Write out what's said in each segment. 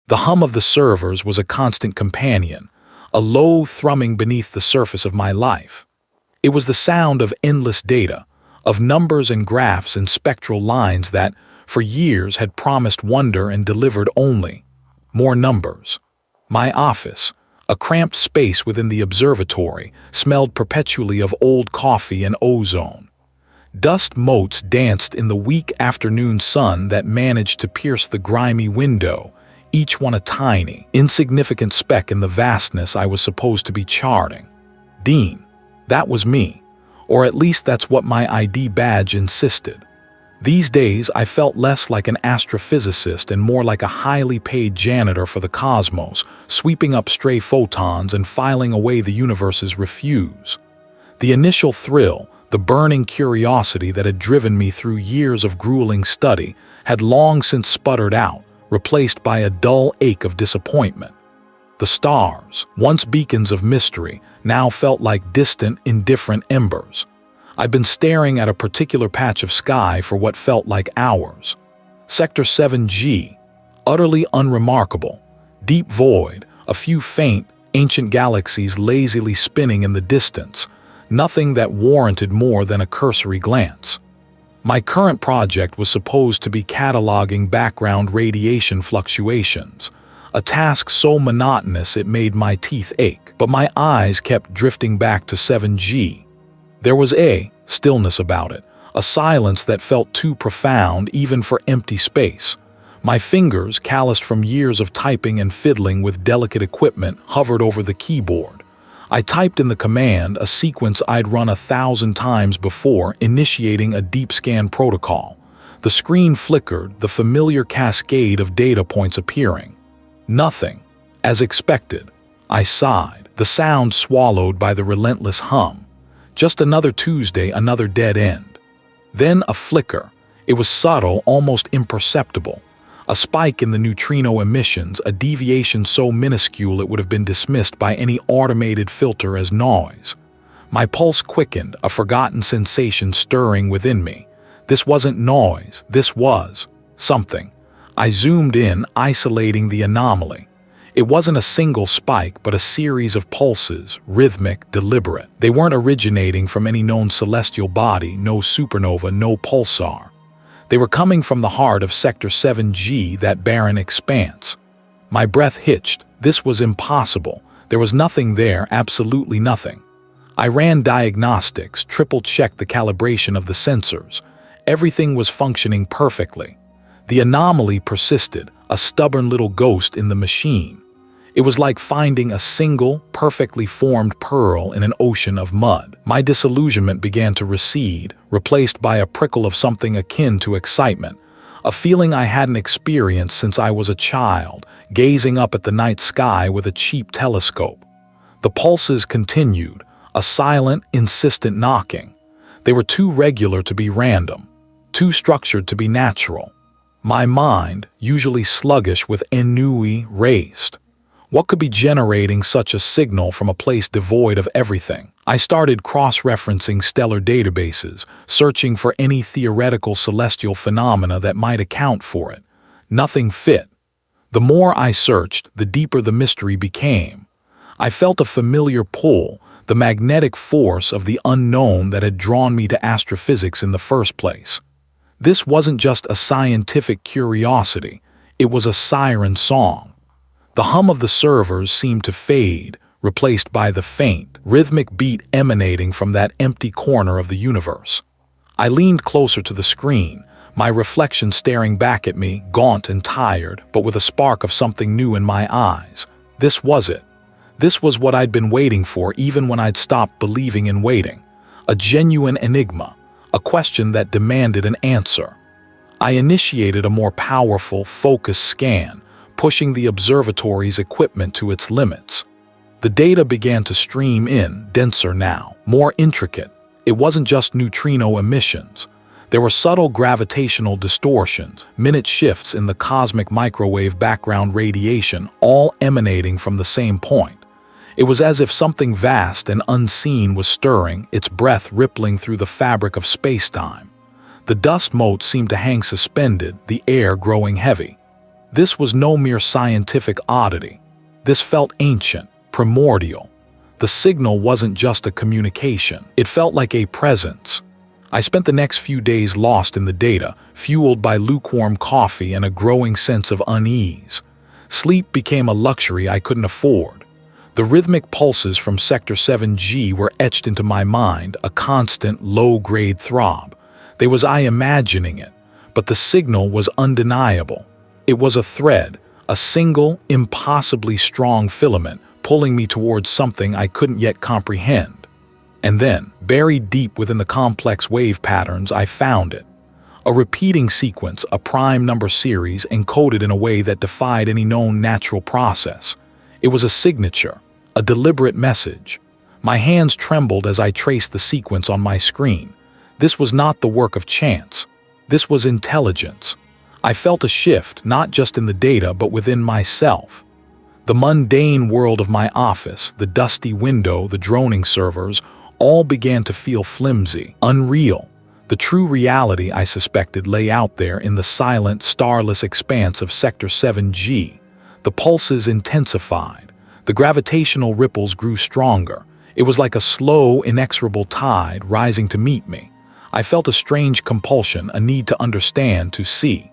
The hum of the servers was a constant companion, a low thrumming beneath the surface of my life. It was the sound of endless data, of numbers and graphs and spectral lines that, for years, had promised wonder and delivered only more numbers. My office, a cramped space within the observatory, smelled perpetually of old coffee and ozone. Dust motes danced in the weak afternoon sun that managed to pierce the grimy window, each one a tiny, insignificant speck in the vastness I was supposed to be charting. Dean. That was me, or at least that's what my ID badge insisted. These days, I felt less like an astrophysicist and more like a highly paid janitor for the cosmos, sweeping up stray photons and filing away the universe's refuse. The initial thrill, the burning curiosity that had driven me through years of grueling study, had long since sputtered out, replaced by a dull ache of disappointment. The stars, once beacons of mystery, now felt like distant, indifferent embers. I'd been staring at a particular patch of sky for what felt like hours. Sector 7G, utterly unremarkable, deep void, a few faint, ancient galaxies lazily spinning in the distance, nothing that warranted more than a cursory glance. My current project was supposed to be cataloging background radiation fluctuations, a task so monotonous it made my teeth ache, but my eyes kept drifting back to 7G. There was a stillness about it, a silence that felt too profound even for empty space. My fingers, calloused from years of typing and fiddling with delicate equipment, hovered over the keyboard. I typed in the command, a sequence I'd run 1,000 times before, initiating a deep scan protocol. The screen flickered, the familiar cascade of data points appearing. Nothing. As expected. I sighed, the sound swallowed by the relentless hum. Just another Tuesday, another dead end. Then a flicker. It was subtle, almost imperceptible. A spike in the neutrino emissions, a deviation so minuscule it would have been dismissed by any automated filter as noise. My pulse quickened, a forgotten sensation stirring within me. This wasn't noise, this was something. I zoomed in, isolating the anomaly. It wasn't a single spike, but a series of pulses, rhythmic, deliberate. They weren't originating from any known celestial body, no supernova, no pulsar. They were coming from the heart of Sector 7G, that barren expanse. My breath hitched. This was impossible. There was nothing there, absolutely nothing. I ran diagnostics, triple-checked the calibration of the sensors. Everything was functioning perfectly. The anomaly persisted, a stubborn little ghost in the machine. It was like finding a single, perfectly formed pearl in an ocean of mud. My disillusionment began to recede, replaced by a prickle of something akin to excitement, a feeling I hadn't experienced since I was a child, gazing up at the night sky with a cheap telescope. The pulses continued, a silent, insistent knocking. They were too regular to be random, too structured to be natural. My mind, usually sluggish with ennui, raced. What could be generating such a signal from a place devoid of everything? I started cross-referencing stellar databases, searching for any theoretical celestial phenomena that might account for it. Nothing fit. The more I searched, the deeper the mystery became. I felt a familiar pull, the magnetic force of the unknown that had drawn me to astrophysics in the first place. This wasn't just a scientific curiosity, it was a siren song. The hum of the servers seemed to fade, replaced by the faint, rhythmic beat emanating from that empty corner of the universe. I leaned closer to the screen, my reflection staring back at me, gaunt and tired, but with a spark of something new in my eyes. This was it. This was what I'd been waiting for even when I'd stopped believing in waiting. A genuine enigma. A question that demanded an answer. I initiated a more powerful, focused scan, pushing the observatory's equipment to its limits. The data began to stream in, denser now, more intricate. It wasn't just neutrino emissions. There were subtle gravitational distortions, minute shifts in the cosmic microwave background radiation, all emanating from the same point. It was as if something vast and unseen was stirring, its breath rippling through the fabric of space-time. The dust motes seemed to hang suspended, the air growing heavy. This was no mere scientific oddity. This felt ancient, primordial. The signal wasn't just a communication. It felt like a presence. I spent the next few days lost in the data, fueled by lukewarm coffee and a growing sense of unease. Sleep became a luxury I couldn't afford. The rhythmic pulses from Sector 7G were etched into my mind, a constant, low-grade throb. They was I imagining it, but the signal was undeniable. It was a thread, a single, impossibly strong filament, pulling me towards something I couldn't yet comprehend. And then, buried deep within the complex wave patterns, I found it. A repeating sequence, a prime number series encoded in a way that defied any known natural process. It was a signature, a deliberate message. My hands trembled as I traced the sequence on my screen. This was not the work of chance. This was intelligence. I felt a shift, not just in the data, but within myself. The mundane world of my office, the dusty window, the droning servers, all began to feel flimsy, unreal. The true reality, I suspected, lay out there in the silent, starless expanse of Sector 7G. The pulses intensified. The gravitational ripples grew stronger. It was like a slow, inexorable tide rising to meet me. I felt a strange compulsion, a need to understand, to see.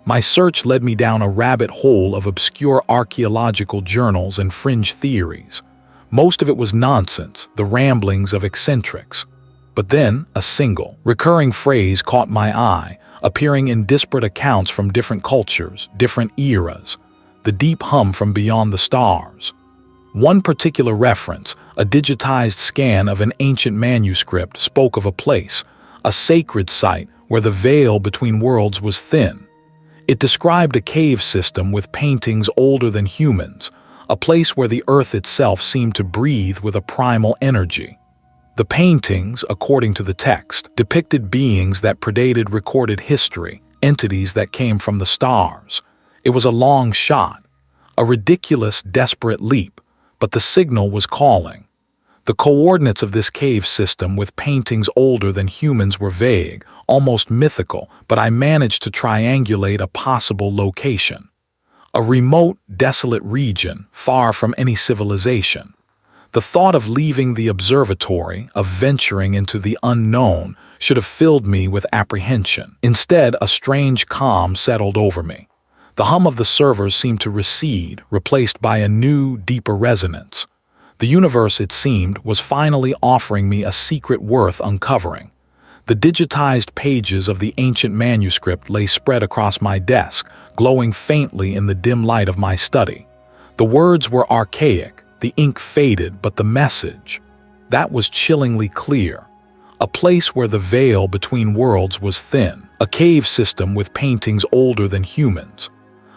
My search led me down a rabbit hole of obscure archaeological journals and fringe theories. Most of it was nonsense, the ramblings of eccentrics. But then, a single, recurring phrase caught my eye, appearing in disparate accounts from different cultures, different eras. The deep hum from beyond the stars. One particular reference, a digitized scan of an ancient manuscript, spoke of a place, a sacred site where the veil between worlds was thin. It described a cave system with paintings older than humans, a place where the earth itself seemed to breathe with a primal energy. The paintings, according to the text, depicted beings that predated recorded history, entities that came from the stars. It was a long shot, a ridiculous, desperate leap, but the signal was calling. The coordinates of this cave system with paintings older than humans were vague, almost mythical, but I managed to triangulate a possible location. A remote, desolate region, far from any civilization. The thought of leaving the observatory, of venturing into the unknown, should have filled me with apprehension. Instead, a strange calm settled over me. The hum of the servers seemed to recede, replaced by a new, deeper resonance. The universe, it seemed, was finally offering me a secret worth uncovering. The digitized pages of the ancient manuscript lay spread across my desk, glowing faintly in the dim light of my study. The words were archaic, the ink faded, but the message, that was chillingly clear. A place where the veil between worlds was thin, a cave system with paintings older than humans.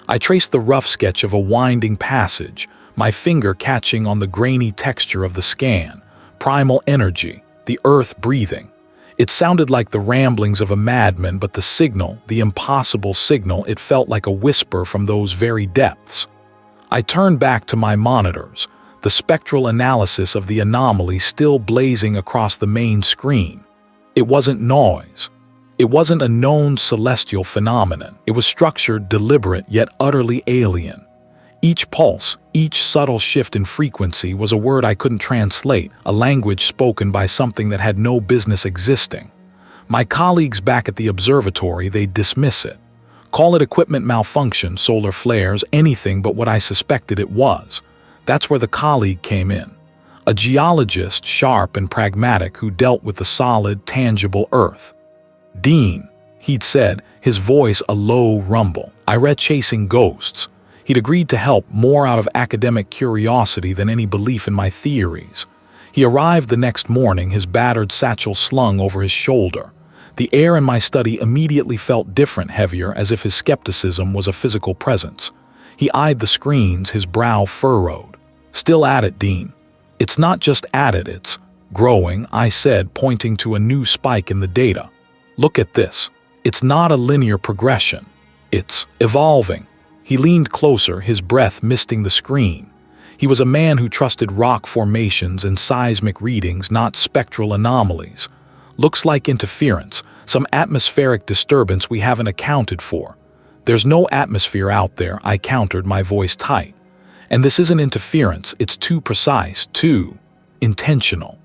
I traced the rough sketch of a winding passage, my finger catching on the grainy texture of the scan, primal energy, the earth breathing. It sounded like the ramblings of a madman, but the signal, the impossible signal, it felt like a whisper from those very depths. I turned back to my monitors, the spectral analysis of the anomaly still blazing across the main screen. It wasn't noise. It wasn't a known celestial phenomenon. It was structured, deliberate, yet utterly alien. Each pulse, each subtle shift in frequency was a word I couldn't translate, a language spoken by something that had no business existing. My colleagues back at the observatory, they'd dismiss it. Call it equipment malfunction, solar flares, anything but what I suspected it was. That's where the colleague came in. A geologist, sharp and pragmatic, who dealt with the solid, tangible earth. "Dean," he'd said, his voice a low rumble. "I read Chasing Ghosts." He'd agreed to help more out of academic curiosity than any belief in my theories. He arrived the next morning, his battered satchel slung over his shoulder. The air in my study immediately felt different, heavier, as if his skepticism was a physical presence. He eyed the screens, his brow furrowed. "Still at it, Dean." "It's not just at it, it's growing," I said, pointing to a new spike in the data. "Look at this. It's not a linear progression. It's evolving." He leaned closer, his breath misting the screen. He was a man who trusted rock formations and seismic readings, not spectral anomalies. "Looks like interference, some atmospheric disturbance we haven't accounted for." "There's no atmosphere out there," I countered, my voice tight. "And this isn't interference, it's too precise, too intentional."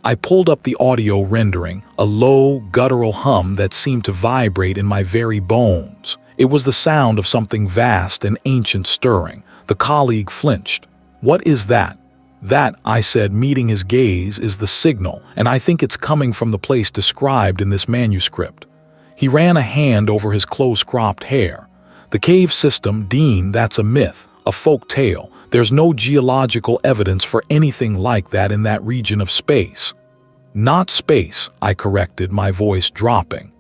I pulled up the audio rendering, a low, guttural hum that seemed to vibrate in my very bones. It was the sound of something vast and ancient stirring. The colleague flinched. "What is that?" "That," I said, meeting his gaze, "is the signal, and I think it's coming from the place described in this manuscript." He ran a hand over his close-cropped hair. "The cave system, Dean, that's a myth, a folk tale. There's no geological evidence for anything like that in that region of space." "Not space," I corrected, my voice dropping.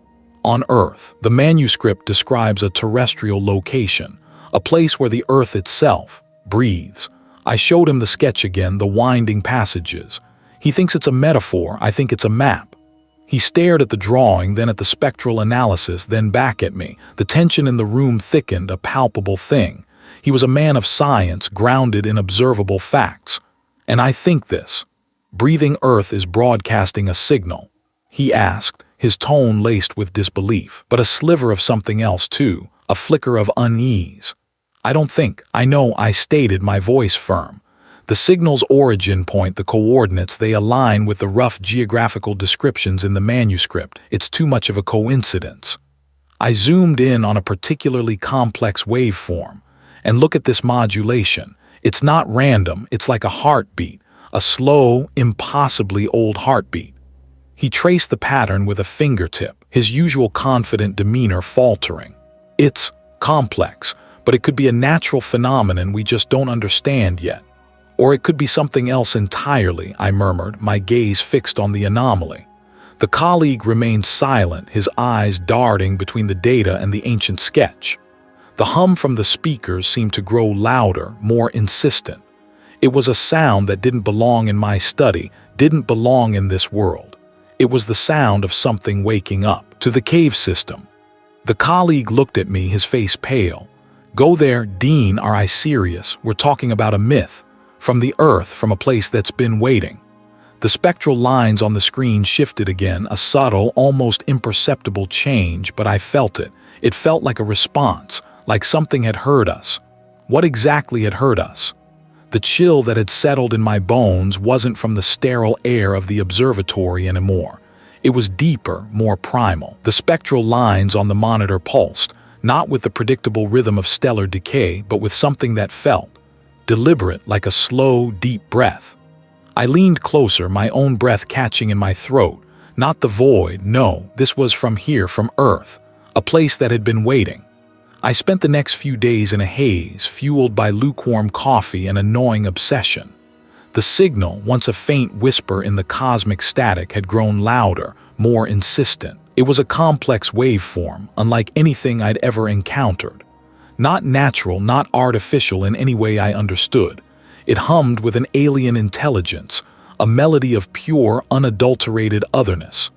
"On Earth. The manuscript describes a terrestrial location, a place where the Earth itself breathes." I showed him the sketch again, the winding passages. He thinks it's a metaphor, I think it's a map. He stared at the drawing, then at the spectral analysis, then back at me. The tension in the room thickened, a palpable thing. He was a man of science, grounded in observable facts. "And I think this. Breathing Earth is broadcasting a signal?" he asked, his tone laced with disbelief. "But a sliver of something else too, a flicker of unease." "I don't think I know," I stated, my voice firm. "The signal's origin point, the coordinates, they align with the rough geographical descriptions in the manuscript. It's too much of a coincidence." I zoomed in on a particularly complex waveform. "And look at this modulation. It's not random, it's like a heartbeat, a slow, impossibly old heartbeat." He traced the pattern with a fingertip, his usual confident demeanor faltering. "It's complex, but it could be a natural phenomenon we just don't understand yet. Or it could be something else entirely," I murmured, my gaze fixed on the anomaly. The colleague remained silent, his eyes darting between the data and the ancient sketch. The hum from the speakers seemed to grow louder, more insistent. It was a sound that didn't belong in my study, didn't belong in this world. It was the sound of something waking up. "To the cave system." The colleague looked at me, his face pale. "Go there, Dean, are I serious? We're talking about a myth. From the Earth, from a place that's been waiting." The spectral lines on the screen shifted again, a subtle, almost imperceptible change, but I felt it. It felt like a response, like something had heard us. What exactly had heard us? The chill that had settled in my bones wasn't from the sterile air of the observatory anymore. It was deeper, more primal. The spectral lines on the monitor pulsed, not with the predictable rhythm of stellar decay, but with something that felt deliberate, like a slow, deep breath. I leaned closer, my own breath catching in my throat. Not the void, no, this was from here, from Earth, a place that had been waiting. I spent the next few days in a haze, fueled by lukewarm coffee and a gnawing obsession. The signal, once a faint whisper in the cosmic static, had grown louder, more insistent. It was a complex waveform, unlike anything I'd ever encountered. Not natural, not artificial in any way I understood. It hummed with an alien intelligence, a melody of pure, unadulterated otherness.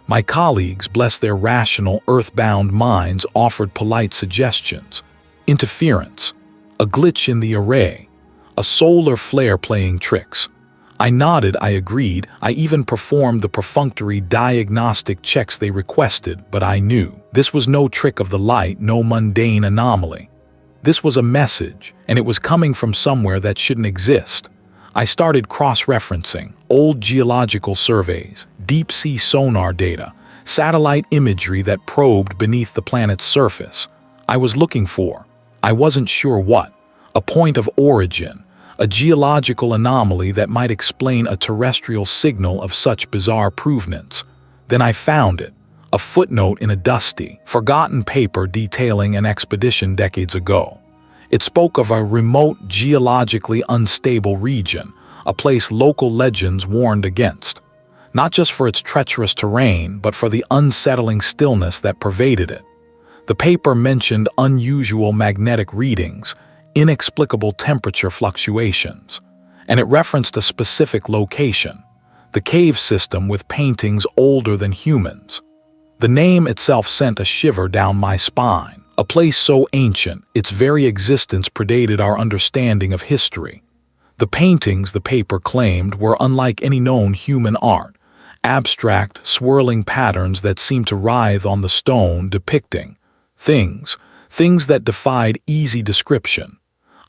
My colleagues, bless their rational, earthbound minds, offered polite suggestions. Interference, a glitch in the array, a solar flare playing tricks. I nodded, I agreed, I even performed the perfunctory diagnostic checks they requested, but I knew. This was no trick of the light, no mundane anomaly. This was a message, and it was coming from somewhere that shouldn't exist. I started cross-referencing old geological surveys, deep-sea sonar data, satellite imagery that probed beneath the planet's surface. I was looking for, I wasn't sure what, a point of origin, a geological anomaly that might explain a terrestrial signal of such bizarre provenance. Then I found it, a footnote in a dusty, forgotten paper detailing an expedition decades ago. It spoke of a remote, geologically unstable region, a place local legends warned against. Not just for its treacherous terrain, but for the unsettling stillness that pervaded it. The paper mentioned unusual magnetic readings, inexplicable temperature fluctuations, and it referenced a specific location, the cave system with paintings older than humans. The name itself sent a shiver down my spine, a place so ancient, its very existence predated our understanding of history. The paintings, the paper claimed, were unlike any known human art, abstract, swirling patterns that seemed to writhe on the stone, depicting things things that defied easy description.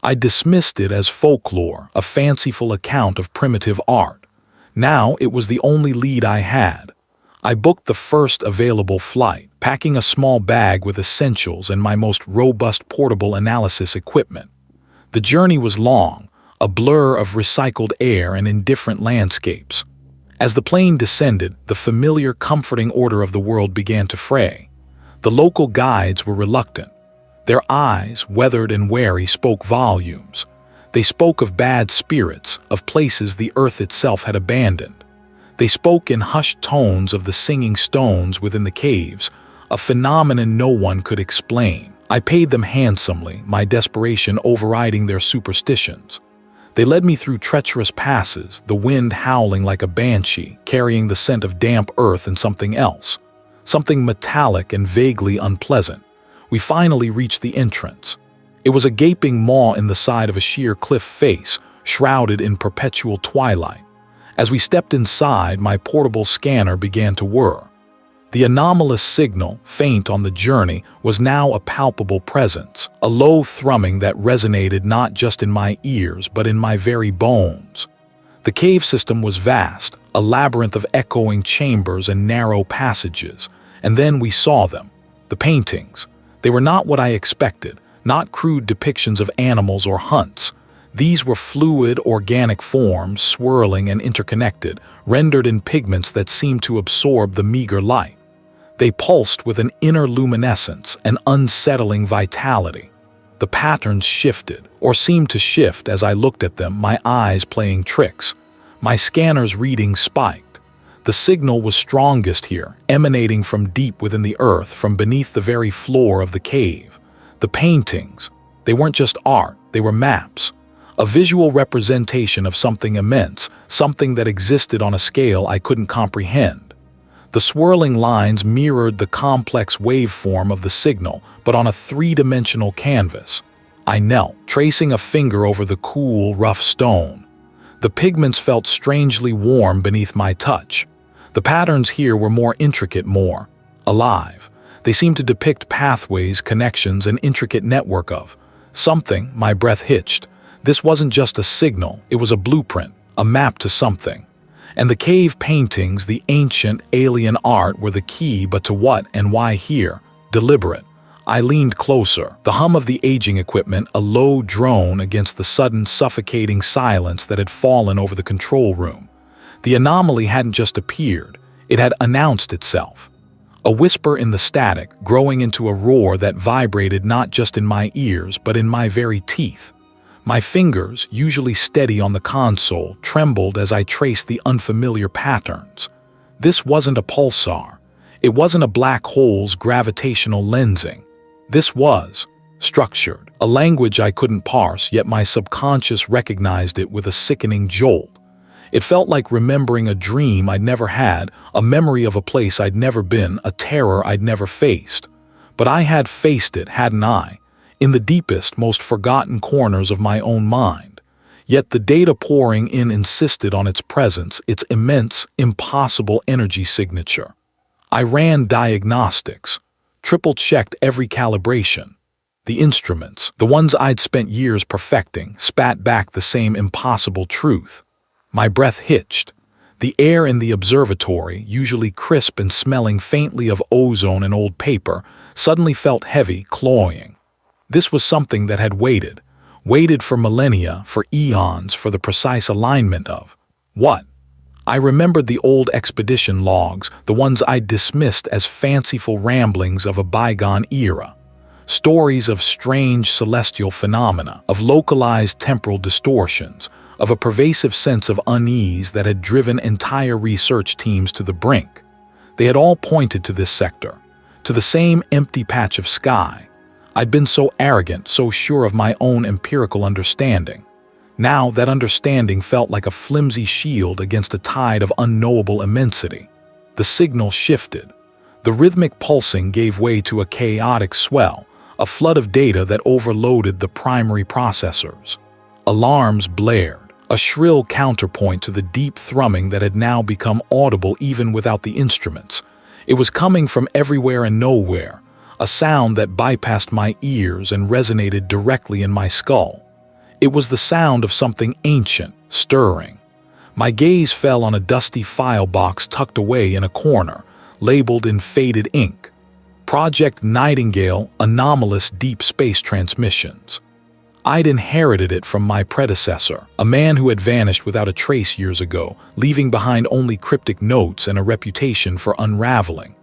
I dismissed it as folklore, a fanciful account of primitive art. Now it was the only lead I had. I booked the first available flight, packing a small bag with essentials and my most robust portable analysis equipment. The journey was long, a blur of recycled air and indifferent landscapes. As the plane descended, the familiar, comforting order of the world began to fray. The local guides were reluctant. Their eyes, weathered and wary, spoke volumes. They spoke of bad spirits, of places the earth itself had abandoned. They spoke in hushed tones of the singing stones within the caves, a phenomenon no one could explain. I paid them handsomely, my desperation overriding their superstitions. They led me through treacherous passes, the wind howling like a banshee, carrying the scent of damp earth and something else, something metallic and vaguely unpleasant. We finally reached the entrance. It was a gaping maw in the side of a sheer cliff face, shrouded in perpetual twilight. As we stepped inside, my portable scanner began to whir. The anomalous signal, faint on the journey, was now a palpable presence, a low thrumming that resonated not just in my ears but in my very bones. The cave system was vast, a labyrinth of echoing chambers and narrow passages, and then we saw them, the paintings. They were not what I expected, not crude depictions of animals or hunts. These were fluid, organic forms, swirling and interconnected, rendered in pigments that seemed to absorb the meager light. They pulsed with an inner luminescence, an unsettling vitality. The patterns shifted, or seemed to shift as I looked at them, my eyes playing tricks. My scanner's readings spiked. The signal was strongest here, emanating from deep within the earth, from beneath the very floor of the cave. The paintings, they weren't just art, they were maps. A visual representation of something immense, something that existed on a scale I couldn't comprehend. The swirling lines mirrored the complex waveform of the signal, but on a three-dimensional canvas. I knelt, tracing a finger over the cool, rough stone. The pigments felt strangely warm beneath my touch. The patterns here were more intricate, more alive. They seemed to depict pathways, connections, an intricate network of something. My breath hitched. This wasn't just a signal, it was a blueprint, a map to something. And the cave paintings, the ancient, alien art, were the key, but to what and why here? Deliberate. I leaned closer, the hum of the aging equipment, a low drone against the sudden, suffocating silence that had fallen over the control room. The anomaly hadn't just appeared, it had announced itself. A whisper in the static, growing into a roar that vibrated not just in my ears, but in my very teeth. My fingers, usually steady on the console, trembled as I traced the unfamiliar patterns. This wasn't a pulsar. It wasn't a black hole's gravitational lensing. This was structured, a language I couldn't parse, yet my subconscious recognized it with a sickening jolt. It felt like remembering a dream I'd never had, a memory of a place I'd never been, a terror I'd never faced. But I had faced it, hadn't I? In the deepest, most forgotten corners of my own mind. Yet the data pouring in insisted on its presence, its immense, impossible energy signature. I ran diagnostics, triple-checked every calibration. The instruments, the ones I'd spent years perfecting, spat back the same impossible truth. My breath hitched. The air in the observatory, usually crisp and smelling faintly of ozone and old paper, suddenly felt heavy, cloying. This was something that had waited for millennia, for eons, for the precise alignment of what? I remembered the old expedition logs, the ones I'd dismissed as fanciful ramblings of a bygone era. Stories of strange celestial phenomena, of localized temporal distortions, of a pervasive sense of unease that had driven entire research teams to the brink. They had all pointed to this sector, to the same empty patch of sky. I'd been so arrogant, so sure of my own empirical understanding. Now that understanding felt like a flimsy shield against a tide of unknowable immensity. The signal shifted. The rhythmic pulsing gave way to a chaotic swell, a flood of data that overloaded the primary processors. Alarms blared, a shrill counterpoint to the deep thrumming that had now become audible even without the instruments. It was coming from everywhere and nowhere, a sound that bypassed my ears and resonated directly in my skull. It was the sound of something ancient, stirring. My gaze fell on a dusty file box tucked away in a corner, labeled in faded ink. Project Nightingale Anomalous Deep Space Transmissions. I'd inherited it from my predecessor, a man who had vanished without a trace years ago, leaving behind only cryptic notes and a reputation for unraveling.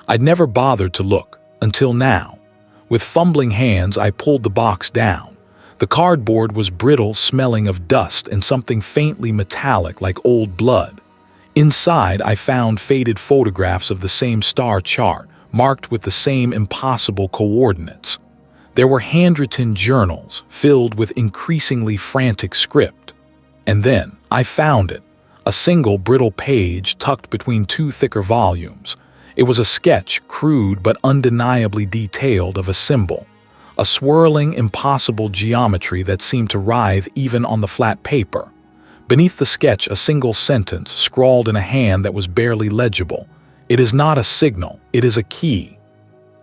I'd never bothered to look, until now. With fumbling hands, I pulled the box down. The cardboard was brittle, smelling of dust and something faintly metallic like old blood. Inside, I found faded photographs of the same star chart, marked with the same impossible coordinates. There were handwritten journals filled with increasingly frantic script. And then I found it, a single brittle page tucked between two thicker volumes. It was a sketch, crude but undeniably detailed, of a symbol, a swirling, impossible geometry that seemed to writhe even on the flat paper. Beneath the sketch, a single sentence scrawled in a hand that was barely legible. "It is not a signal, it is a key."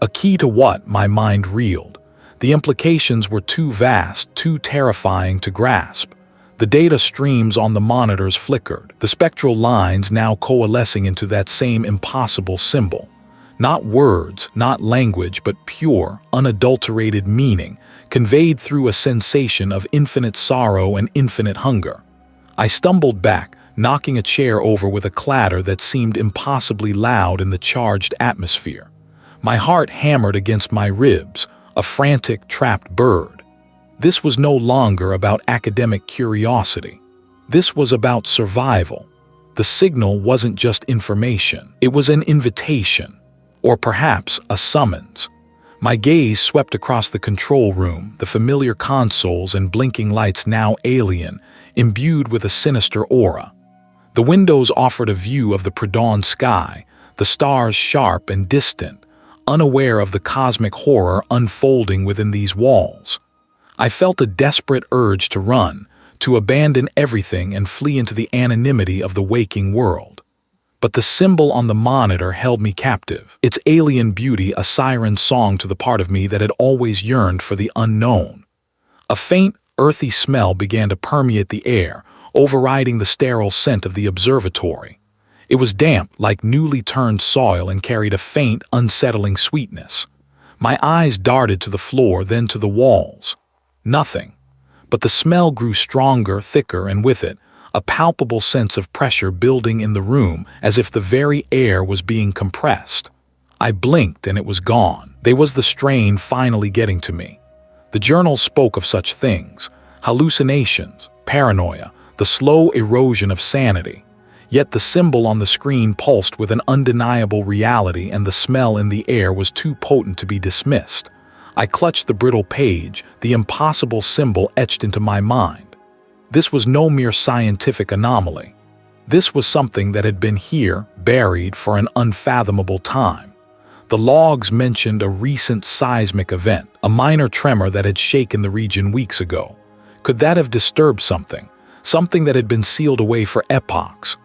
A key to what? My mind reeled. The implications were too vast, too terrifying to grasp. The data streams on the monitors flickered, the spectral lines now coalescing into that same impossible symbol. Not words, not language, but pure, unadulterated meaning, conveyed through a sensation of infinite sorrow and infinite hunger. I stumbled back, knocking a chair over with a clatter that seemed impossibly loud in the charged atmosphere. My heart hammered against my ribs, a frantic, trapped bird. This was no longer about academic curiosity. This was about survival. The signal wasn't just information, it was an invitation, or perhaps a summons. My gaze swept across the control room, the familiar consoles and blinking lights now alien, imbued with a sinister aura. The windows offered a view of the pre-dawn sky, the stars sharp and distant, unaware of the cosmic horror unfolding within these walls. I felt a desperate urge to run, to abandon everything and flee into the anonymity of the waking world. But the symbol on the monitor held me captive, its alien beauty a siren song to the part of me that had always yearned for the unknown. A faint, earthy smell began to permeate the air, overriding the sterile scent of the observatory. It was damp, like newly turned soil, and carried a faint, unsettling sweetness. My eyes darted to the floor, then to the walls. Nothing. But the smell grew stronger, thicker, and with it, a palpable sense of pressure building in the room, as if the very air was being compressed. I blinked and it was gone. There was the strain finally getting to me. The journal spoke of such things: hallucinations, paranoia, the slow erosion of sanity. Yet the symbol on the screen pulsed with an undeniable reality, and the smell in the air was too potent to be dismissed. I clutched the brittle page, the impossible symbol etched into my mind. This was no mere scientific anomaly. This was something that had been here, buried for an unfathomable time. The logs mentioned a recent seismic event, a minor tremor that had shaken the region weeks ago. Could that have disturbed something? Something that had been sealed away for epochs?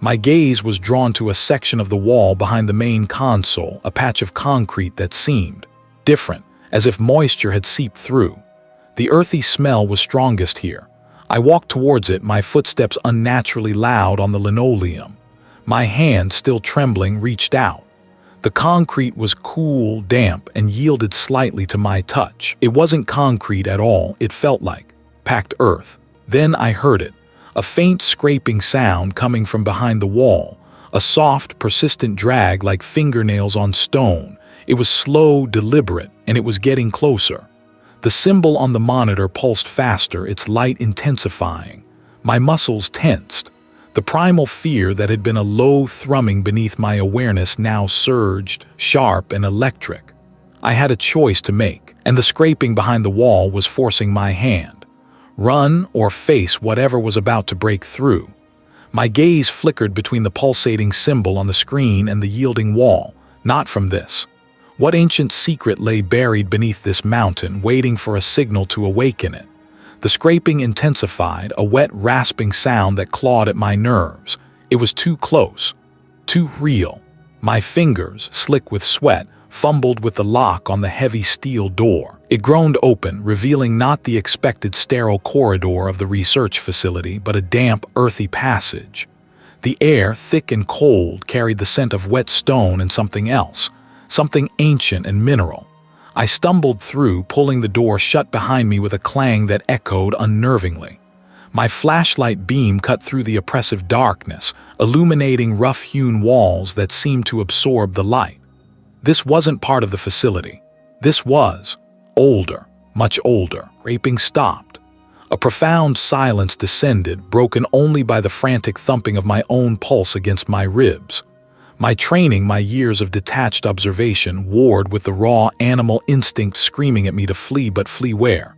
My gaze was drawn to a section of the wall behind the main console, a patch of concrete that seemed different, as if moisture had seeped through. The earthy smell was strongest here. I walked towards it, my footsteps unnaturally loud on the linoleum. My hand, still trembling, reached out. The concrete was cool, damp, and yielded slightly to my touch. It wasn't concrete at all, it felt like packed earth. Then I heard it, a faint scraping sound coming from behind the wall, a soft, persistent drag like fingernails on stone. It was slow, deliberate, and it was getting closer. The symbol on the monitor pulsed faster, its light intensifying. My muscles tensed. The primal fear that had been a low thrumming beneath my awareness now surged, sharp and electric. I had a choice to make, and the scraping behind the wall was forcing my hand. Run or face whatever was about to break through. My gaze flickered between the pulsating symbol on the screen and the yielding wall. Not from this. What ancient secret lay buried beneath this mountain, waiting for a signal to awaken it? The scraping intensified, a wet, rasping sound that clawed at my nerves. It was too close, too real. My fingers, slick with sweat, fumbled with the lock on the heavy steel door. It groaned open, revealing not the expected sterile corridor of the research facility, but a damp, earthy passage. The air, thick and cold, carried the scent of wet stone and something else, something ancient and mineral. I stumbled through, pulling the door shut behind me with a clang that echoed unnervingly. My flashlight beam cut through the oppressive darkness, illuminating rough-hewn walls that seemed to absorb the light. This wasn't part of the facility. This was older, much older. Scraping stopped. A profound silence descended, broken only by the frantic thumping of my own pulse against my ribs. My training, my years of detached observation, warred with the raw animal instinct screaming at me to flee, but flee where?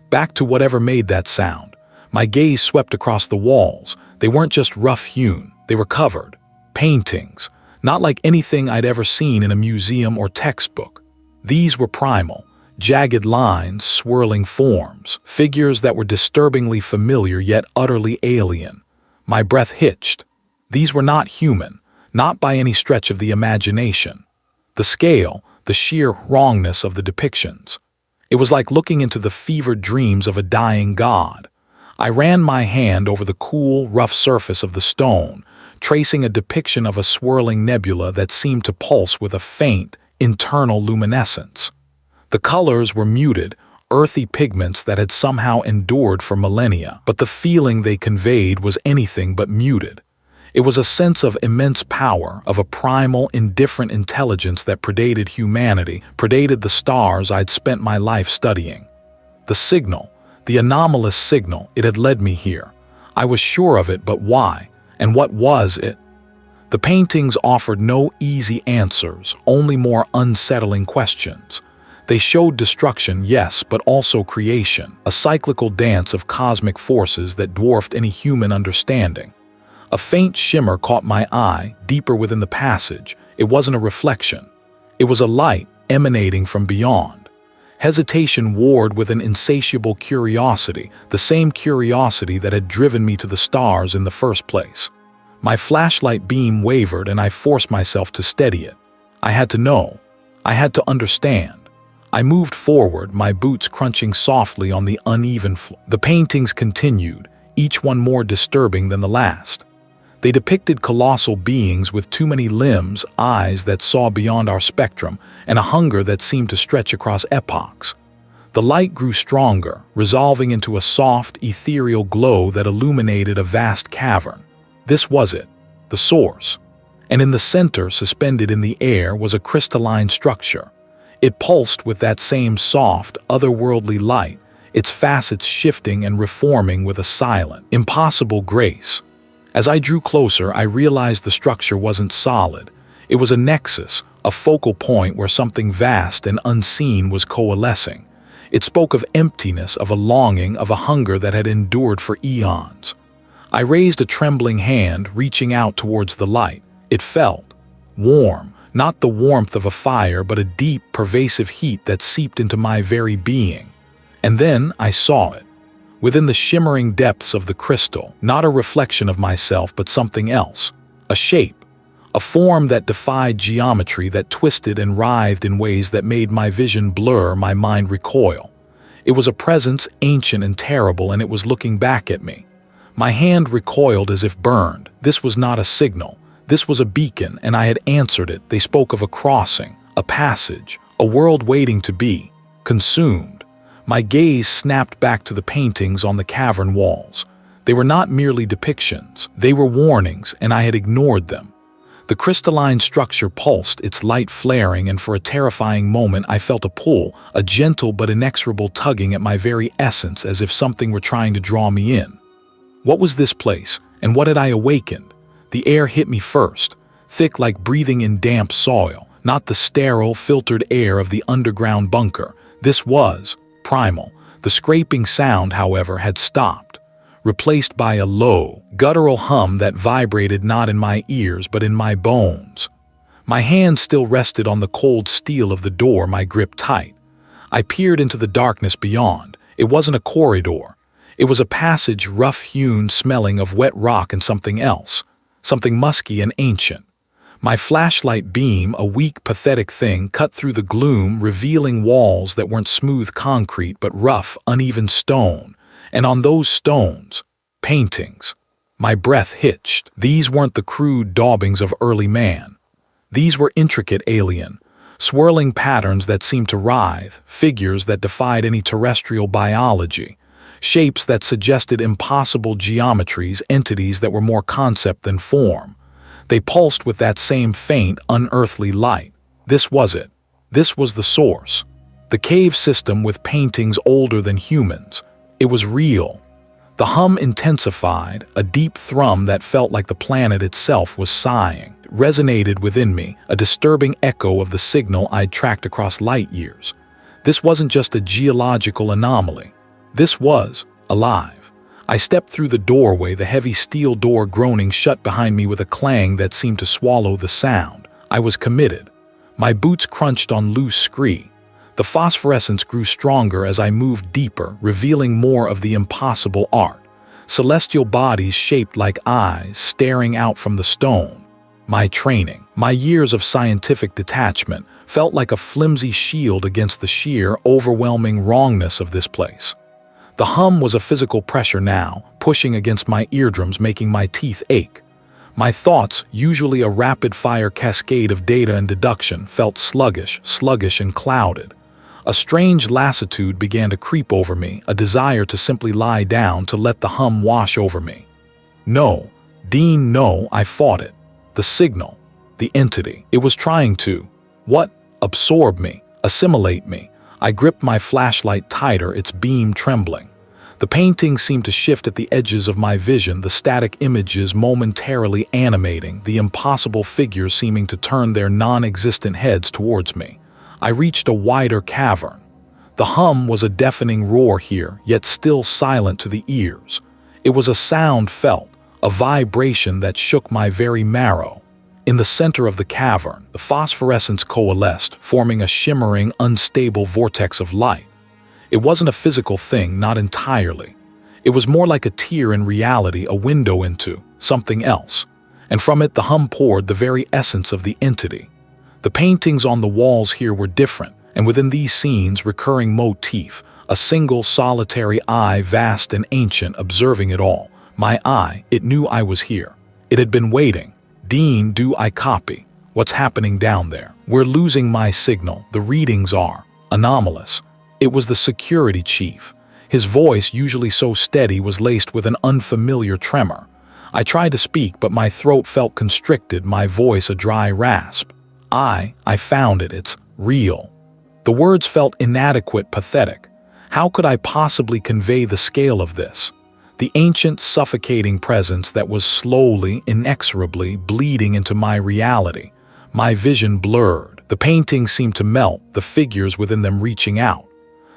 Back to whatever made that sound. My gaze swept across the walls. They weren't just rough-hewn, they were covered. Paintings, not like anything I'd ever seen in a museum or textbook. These were primal, jagged lines, swirling forms, figures that were disturbingly familiar yet utterly alien. My breath hitched. These were not human, not by any stretch of the imagination. The scale, the sheer wrongness of the depictions. It was like looking into the fevered dreams of a dying god. I ran my hand over the cool, rough surface of the stone, tracing a depiction of a swirling nebula that seemed to pulse with a faint, internal luminescence. The colors were muted, earthy pigments that had somehow endured for millennia, but the feeling they conveyed was anything but muted. It was a sense of immense power, of a primal, indifferent intelligence that predated humanity, predated the stars I'd spent my life studying. The signal, the anomalous signal, it had led me here. I was sure of it, but why? And what was it? The paintings offered no easy answers, only more unsettling questions. They showed destruction, yes, but also creation, a cyclical dance of cosmic forces that dwarfed any human understanding. A faint shimmer caught my eye, deeper within the passage. It wasn't a reflection. It was a light emanating from beyond. Hesitation warred with an insatiable curiosity, the same curiosity that had driven me to the stars in the first place. My flashlight beam wavered and I forced myself to steady it. I had to know. I had to understand. I moved forward, my boots crunching softly on the uneven floor. The paintings continued, each one more disturbing than the last. They depicted colossal beings with too many limbs, eyes that saw beyond our spectrum, and a hunger that seemed to stretch across epochs. The light grew stronger, resolving into a soft, ethereal glow that illuminated a vast cavern. This was it, the source. And in the center, suspended in the air, was a crystalline structure. It pulsed with that same soft, otherworldly light, its facets shifting and reforming with a silent, impossible grace. As I drew closer, I realized the structure wasn't solid. It was a nexus, a focal point where something vast and unseen was coalescing. It spoke of emptiness, of a longing, of a hunger that had endured for eons. I raised a trembling hand, reaching out towards the light. It felt warm, not the warmth of a fire, but a deep, pervasive heat that seeped into my very being. And then I saw it. Within the shimmering depths of the crystal, not a reflection of myself, but something else. A shape. A form that defied geometry, that twisted and writhed in ways that made my vision blur, my mind recoil. It was a presence ancient and terrible, and it was looking back at me. My hand recoiled as if burned. This was not a signal. This was a beacon, and I had answered it. They spoke of a crossing, a passage, a world waiting to be consumed. My gaze snapped back to the paintings on the cavern walls. They were not merely depictions. They were warnings, and I had ignored them. The crystalline structure pulsed, its light flaring, and for a terrifying moment I felt a pull, a gentle but inexorable tugging at my very essence, as if something were trying to draw me in. What was this place, and what had I awakened? The air hit me first, thick like breathing in damp soil, not the sterile, filtered air of the underground bunker. This was primal. The scraping sound, however, had stopped, replaced by a low, guttural hum that vibrated not in my ears but in my bones. My hand still rested on the cold steel of the door, my grip tight. I peered into the darkness beyond. It wasn't a corridor. It was a passage rough-hewn, smelling of wet rock and something else, something musky and ancient. My flashlight beam, a weak, pathetic thing, cut through the gloom, revealing walls that weren't smooth concrete but rough, uneven stone. And on those stones, paintings. My breath hitched. These weren't the crude daubings of early man. These were intricate alien, swirling patterns that seemed to writhe, figures that defied any terrestrial biology, shapes that suggested impossible geometries, entities that were more concept than form. They pulsed with that same faint, unearthly light. This was it. This was the source. The cave system with paintings older than humans. It was real. The hum intensified, a deep thrum that felt like the planet itself was sighing. It resonated within me, a disturbing echo of the signal I'd tracked across light years. This wasn't just a geological anomaly. This was alive. I stepped through the doorway, the heavy steel door groaning shut behind me with a clang that seemed to swallow the sound. I was committed. My boots crunched on loose scree. The phosphorescence grew stronger as I moved deeper, revealing more of the impossible art. Celestial bodies shaped like eyes staring out from the stone. My training, my years of scientific detachment, felt like a flimsy shield against the sheer, overwhelming wrongness of this place. The hum was a physical pressure now, pushing against my eardrums, making my teeth ache. My thoughts, usually a rapid-fire cascade of data and deduction, felt sluggish and clouded. A strange lassitude began to creep over me, a desire to simply lie down, to let the hum wash over me. No, Dean, no, I fought it. The signal, the entity, it was trying to, absorb me, assimilate me. I gripped my flashlight tighter, its beam trembling. The painting seemed to shift at the edges of my vision, the static images momentarily animating, the impossible figures seeming to turn their non-existent heads towards me. I reached a wider cavern. The hum was a deafening roar here, yet still silent to the ears. It was a sound felt, a vibration that shook my very marrow. In the center of the cavern, the phosphorescence coalesced, forming a shimmering, unstable vortex of light. It wasn't a physical thing, not entirely. It was more like a tear in reality, a window into something else. And from it the hum poured the very essence of the entity. The paintings on the walls here were different, and within these scenes, recurring motif, a single solitary eye, vast and ancient, observing it all. My eye, it knew I was here. It had been waiting. Dean, do I copy? What's happening down there? We're losing my signal. The readings are anomalous. It was the security chief. His voice, usually so steady, was laced with an unfamiliar tremor. I tried to speak, but my throat felt constricted, my voice a dry rasp. I found it. It's real. The words felt inadequate, pathetic. How could I possibly convey the scale of this? The ancient, suffocating presence that was slowly, inexorably bleeding into my reality. My vision blurred. The paintings seemed to melt, the figures within them reaching out.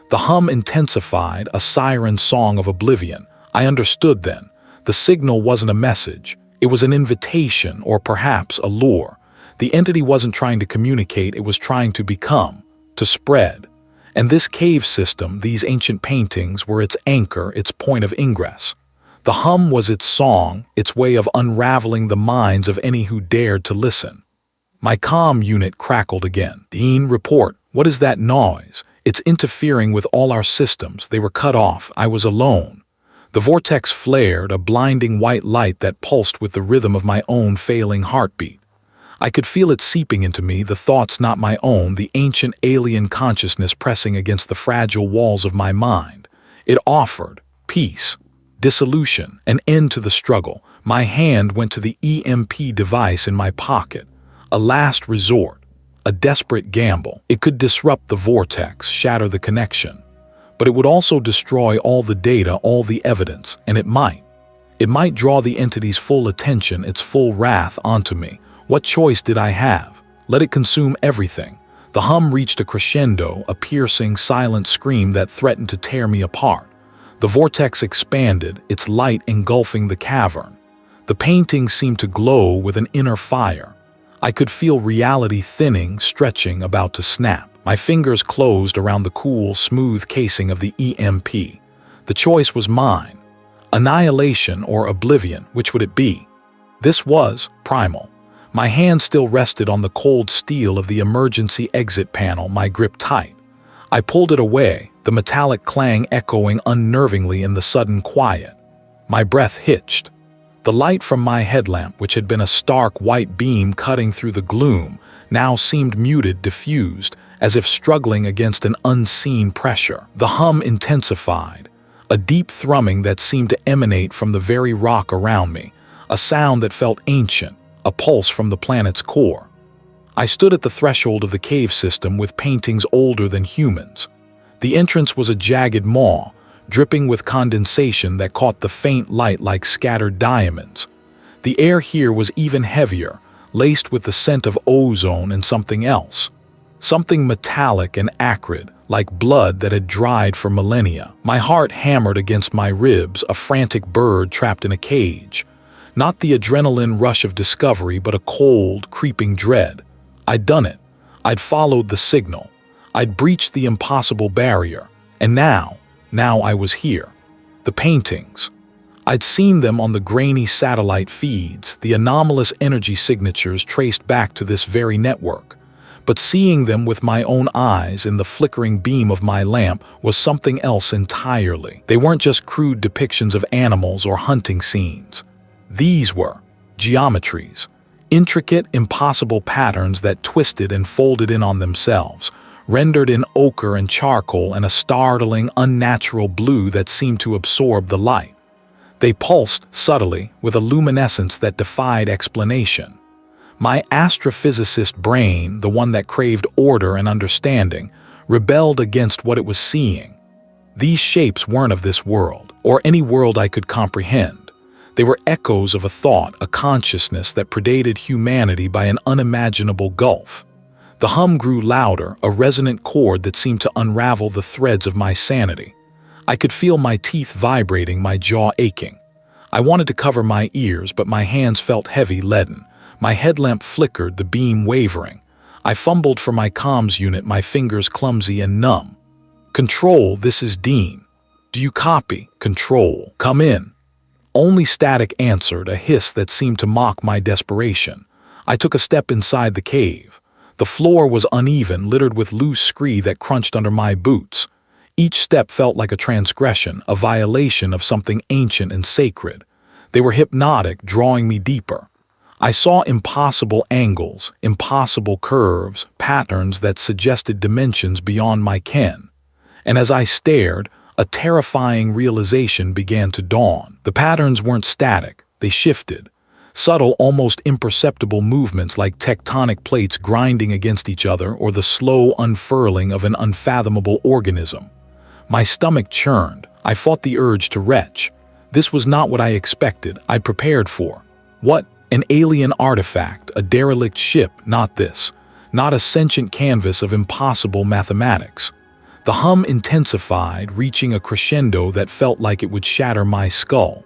The hum intensified, a siren song of oblivion. I understood then. The signal wasn't a message. It was an invitation, or perhaps a lure. The entity wasn't trying to communicate, it was trying to become, to spread. And this cave system, these ancient paintings, were its anchor, its point of ingress. The hum was its song, its way of unraveling the minds of any who dared to listen. My comm unit crackled again. Dean, report. What is that noise? It's interfering with all our systems. They were cut off. I was alone. The vortex flared, a blinding white light that pulsed with the rhythm of my own failing heartbeat. I could feel it seeping into me, the thoughts not my own, the ancient alien consciousness pressing against the fragile walls of my mind. It offered peace, dissolution, an end to the struggle. My hand went to the EMP device in my pocket. A last resort. A desperate gamble. It could disrupt the vortex, shatter the connection. But it would also destroy all the data, all the evidence, and it might. It might draw the entity's full attention, its full wrath onto me. What choice did I have? Let it consume everything. The hum reached a crescendo, a piercing, silent scream that threatened to tear me apart. The vortex expanded, its light engulfing the cavern. The painting seemed to glow with an inner fire. I could feel reality thinning, stretching, about to snap. My fingers closed around the cool, smooth casing of the EMP. The choice was mine. Annihilation or oblivion, which would it be? This was primal. My hand still rested on the cold steel of the emergency exit panel, my grip tight. I pulled it away, the metallic clang echoing unnervingly in the sudden quiet. My breath hitched. The light from my headlamp, which had been a stark white beam cutting through the gloom, now seemed muted, diffused, as if struggling against an unseen pressure. The hum intensified, a deep thrumming that seemed to emanate from the very rock around me, a sound that felt ancient, a pulse from the planet's core. I stood at the threshold of the cave system with paintings older than humans. The entrance was a jagged maw, dripping with condensation that caught the faint light like scattered diamonds. The air here was even heavier, laced with the scent of ozone and something else. Something metallic and acrid, like blood that had dried for millennia. My heart hammered against my ribs, a frantic bird trapped in a cage. Not the adrenaline rush of discovery, but a cold, creeping dread. I'd done it. I'd followed the signal. I'd breached the impossible barrier. And now I was here. The paintings. I'd seen them on the grainy satellite feeds, the anomalous energy signatures traced back to this very network. But seeing them with my own eyes in the flickering beam of my lamp was something else entirely. They weren't just crude depictions of animals or hunting scenes. These were geometries, intricate, impossible patterns that twisted and folded in on themselves, rendered in ochre and charcoal and a startling, unnatural blue that seemed to absorb the light. They pulsed subtly with a luminescence that defied explanation. My astrophysicist brain, the one that craved order and understanding, rebelled against what it was seeing. These shapes weren't of this world, or any world I could comprehend. They were echoes of a thought, a consciousness that predated humanity by an unimaginable gulf. The hum grew louder, a resonant chord that seemed to unravel the threads of my sanity. I could feel my teeth vibrating, my jaw aching. I wanted to cover my ears, but my hands felt heavy, leaden. My headlamp flickered, the beam wavering. I fumbled for my comms unit, my fingers clumsy and numb. "Control, this is Dean. Do you copy? Control, come in." Only static answered, a hiss that seemed to mock my desperation. I took a step inside the cave. The floor was uneven, littered with loose scree that crunched under my boots. Each step felt like a transgression, a violation of something ancient and sacred. They were hypnotic, drawing me deeper. I saw impossible angles, impossible curves, patterns that suggested dimensions beyond my ken. And as I stared, a terrifying realization began to dawn. The patterns weren't static, they shifted. Subtle, almost imperceptible movements like tectonic plates grinding against each other or the slow unfurling of an unfathomable organism. My stomach churned. I fought the urge to retch. This was not what I expected, I'd prepared for. What? An alien artifact, a derelict ship, not this. Not a sentient canvas of impossible mathematics. The hum intensified, reaching a crescendo that felt like it would shatter my skull.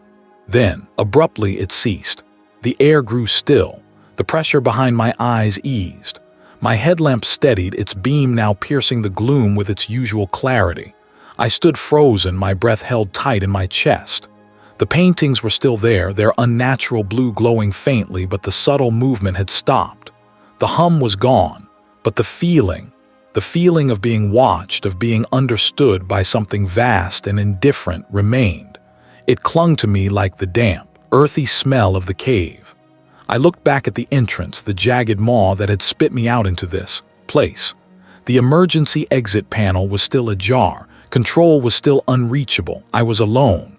Then, abruptly, it ceased. The air grew still. The pressure behind my eyes eased. My headlamp steadied, its beam now piercing the gloom with its usual clarity. I stood frozen, my breath held tight in my chest. The paintings were still there, their unnatural blue glowing faintly, but the subtle movement had stopped. The hum was gone, but the feeling of being watched, of being understood by something vast and indifferent, remained. It clung to me like the damp, earthy smell of the cave. I looked back at the entrance, the jagged maw that had spit me out into this place. The emergency exit panel was still ajar. Control was still unreachable. I was alone.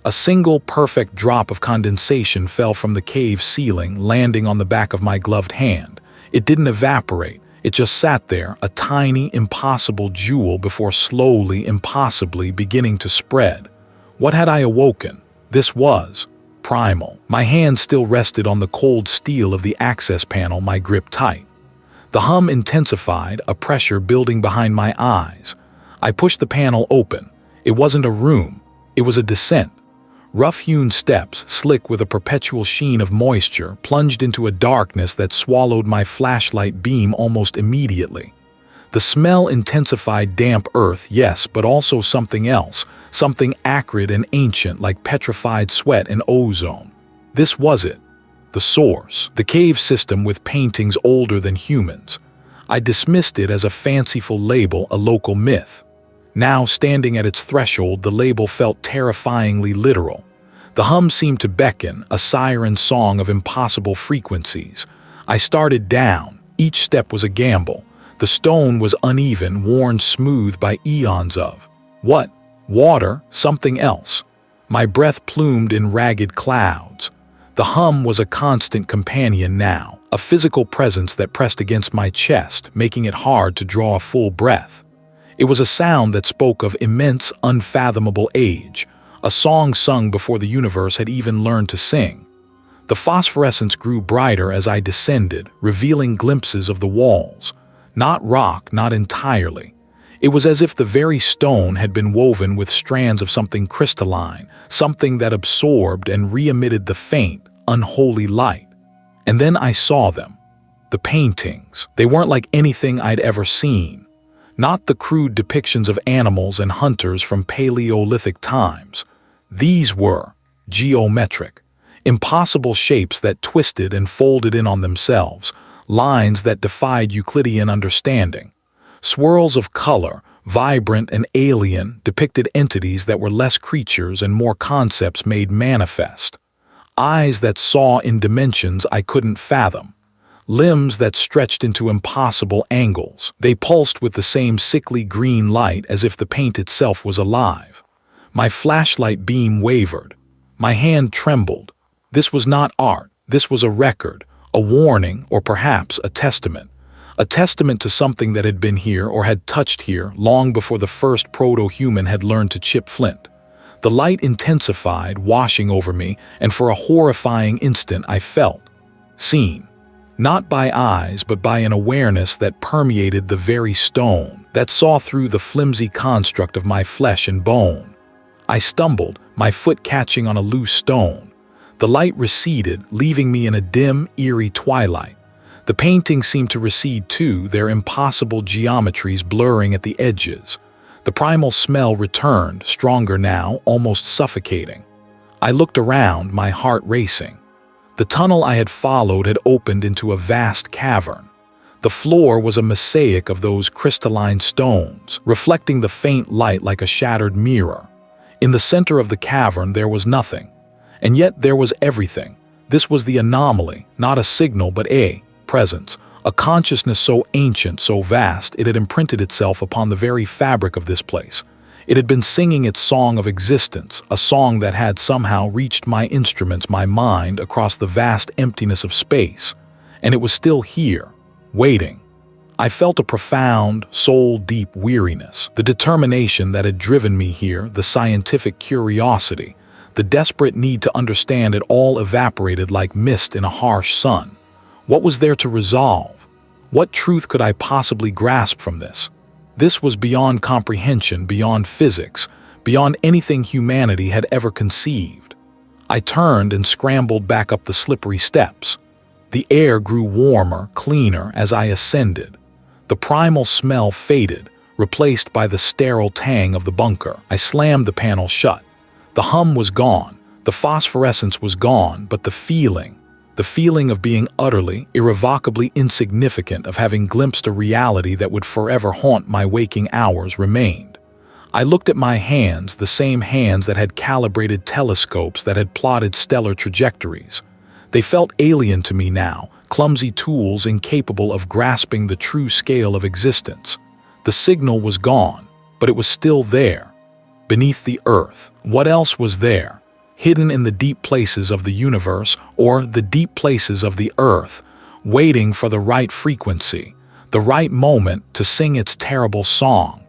A single perfect drop of condensation fell from the cave ceiling, landing on the back of my gloved hand. It didn't evaporate. It just sat there, a tiny, impossible jewel before slowly, impossibly beginning to spread. What had I awoken? This was primal. My hand still rested on the cold steel of the access panel, my grip tight. The hum intensified, a pressure building behind my eyes. I pushed the panel open. It wasn't a room. It was a descent. Rough-hewn steps, slick with a perpetual sheen of moisture, plunged into a darkness that swallowed my flashlight beam almost immediately. The smell intensified, damp earth, yes, but also something else, something acrid and ancient like petrified sweat and ozone. This was it. the source, the cave system with paintings older than humans. I dismissed it as a fanciful label, a local myth. Now, standing at its threshold, the label felt terrifyingly literal. The hum seemed to beckon, a siren song of impossible frequencies. I started down. Each step was a gamble. The stone was uneven, worn smooth by eons of what? Water, something else. My breath plumed in ragged clouds. The hum was a constant companion now, a physical presence that pressed against my chest, making it hard to draw a full breath. It was a sound that spoke of immense, unfathomable age, a song sung before the universe had even learned to sing. The phosphorescence grew brighter as I descended, revealing glimpses of the walls. Not rock, not entirely. It was as if the very stone had been woven with strands of something crystalline, something that absorbed and re-emitted the faint, unholy light. And then I saw them. The paintings. They weren't like anything I'd ever seen. Not the crude depictions of animals and hunters from Paleolithic times. These were geometric, impossible shapes that twisted and folded in on themselves, lines that defied Euclidean understanding. Swirls of color, vibrant and alien, depicted entities that were less creatures and more concepts made manifest. Eyes that saw in dimensions I couldn't fathom. Limbs that stretched into impossible angles. They pulsed with the same sickly green light as if the paint itself was alive. My flashlight beam wavered. My hand trembled. This was not art. This was a record, a warning, or perhaps a testament. A testament to something that had been here or had touched here long before the first proto-human had learned to chip flint. The light intensified, washing over me, and for a horrifying instant I felt seen. Not by eyes, but by an awareness that permeated the very stone, that saw through the flimsy construct of my flesh and bone. I stumbled, my foot catching on a loose stone. The light receded, leaving me in a dim, eerie twilight. The paintings seemed to recede too, their impossible geometries blurring at the edges. The primal smell returned, stronger now, almost suffocating. I looked around, my heart racing. The tunnel I had followed had opened into a vast cavern. The floor was a mosaic of those crystalline stones, reflecting the faint light like a shattered mirror. In the center of the cavern there was nothing. And yet there was everything. This was the anomaly, not a signal but a presence, a consciousness so ancient, so vast, it had imprinted itself upon the very fabric of this place. It had been singing its song of existence, a song that had somehow reached my instruments, my mind, across the vast emptiness of space. And it was still here, waiting. I felt a profound, soul-deep weariness, the determination that had driven me here, the scientific curiosity, the desperate need to understand it all evaporated like mist in a harsh sun. What was there to resolve? What truth could I possibly grasp from this? This was beyond comprehension, beyond physics, beyond anything humanity had ever conceived. I turned and scrambled back up the slippery steps. The air grew warmer, cleaner as I ascended. The primal smell faded, replaced by the sterile tang of the bunker. I slammed the panel shut. The hum was gone, the phosphorescence was gone, but the feeling of being utterly, irrevocably insignificant, of having glimpsed a reality that would forever haunt my waking hours, remained. I looked at my hands, the same hands that had calibrated telescopes, that had plotted stellar trajectories. They felt alien to me now, clumsy tools incapable of grasping the true scale of existence. The signal was gone, but it was still there. Beneath the earth, what else was there? Hidden in the deep places of the universe, or the deep places of the earth, waiting for the right frequency, the right moment to sing its terrible song.